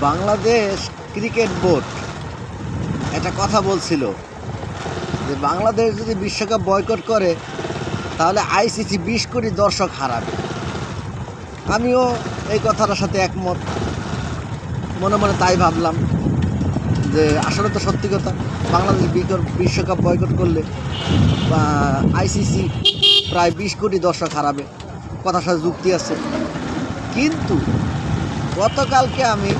Bangladesh cricket board একটা কথা বলছিল যে বাংলাদেশ যদি বিশ্বকাপ বয়কট করে তাহলে আইসিসি 20 কোটি দর্শক হারাবে। আমিও এই কথাটার সাথে একমত, মনে মনে তাই ভাবলাম যে আসলে তো সত্যি কথা, বাংলাদেশ বিশ্বকাপ বয়কট করলে আইসিসি প্রায় 20 কোটি দর্শক হারাবে, কথার সাথে যুক্তি আছে। কিন্তু গতকালকে আমি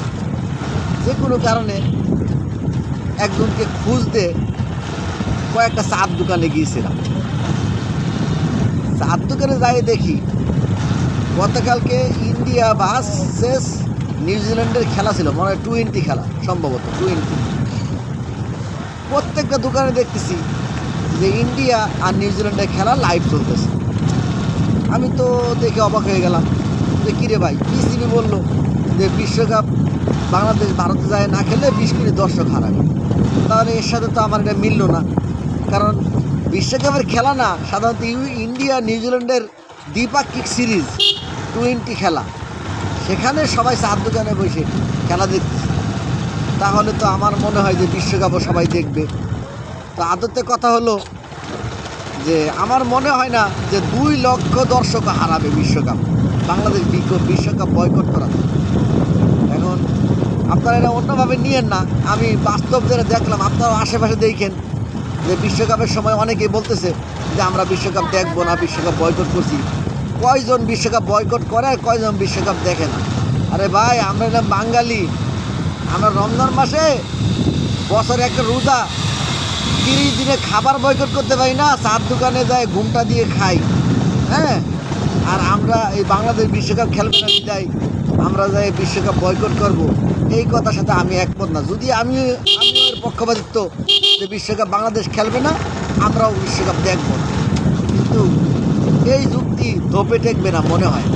যে কোনো কারণে একজনকে খুঁজতে কয়েকটা চার দোকানে গিয়েছিলাম। চার দোকানে যাই দেখি গতকালকে ইন্ডিয়া ভার্সেস নিউজিল্যান্ডের খেলা ছিল, মনে হয় 20 খেলা, সম্ভবত 20। প্রত্যেকটা দোকানে দেখতেছি যে ইন্ডিয়া আর নিউজিল্যান্ডের খেলা লাইভ চলতেছে। আমি তো দেখে অবাক হয়ে গেলাম যে কিরে ভাই, পিসিবি বললো যে বিশ্বকাপ বাংলাদেশ ভারতে যায় না খেলে 20 কোটি দর্শক হারাবে। তাহলে এর সাথে তো আমার এটা মিলল না, কারণ বিশ্বকাপের খেলা না, সাধারণত ইন্ডিয়া নিউজিল্যান্ডের দ্বিপাক্ষিক সিরিজ 20 খেলা, সেখানে সবাই চার দোকানে বসে খেলা দেখতেছে। তাহলে তো আমার মনে হয় যে বিশ্বকাপও সবাই দেখবে। তো আদতে কথা হলো যে আমার মনে হয় না যে 2 লক্ষ দর্শক হারাবে বিশ্বকাপ, বাংলাদেশ বিশ্বকাপ বয়কট করা। এখন আপনারা এটা অন্যভাবে নিয়েন না, আমি বাস্তব যেটা দেখলাম, আপনারা আশেপাশে দেখেন যে বিশ্বকাপের সময় অনেকেই বলতেছে যে আমরা বিশ্বকাপ দেখবো না, বিশ্বকাপ বয়কট করছি। কয়জন বিশ্বকাপ বয়কট করে আর কয়জন বিশ্বকাপ দেখে না? আরে ভাই, আমরা এটা বাঙালি, আমরা রমজান মাসে বছরে একটা রোজা, 30 দিনে খাবার বয়কট করতে পারি না, চার দোকানে যায় ঘুমটা দিয়ে খাই। হ্যাঁ, আর আমরা এই বাংলাদেশ বিশ্বকাপ খেলবে না যাই, আমরা যাই বিশ্বকাপ বয়কট করব, এই কথার সাথে আমি একমত না। যদি আমিও এর পক্ষপাতিত্ব যে বিশ্বকাপ বাংলাদেশ খেলবে না, আমরাও বিশ্বকাপ দেখব না, কিন্তু এই যুক্তি ধোপে টেকবে না মনে হয়।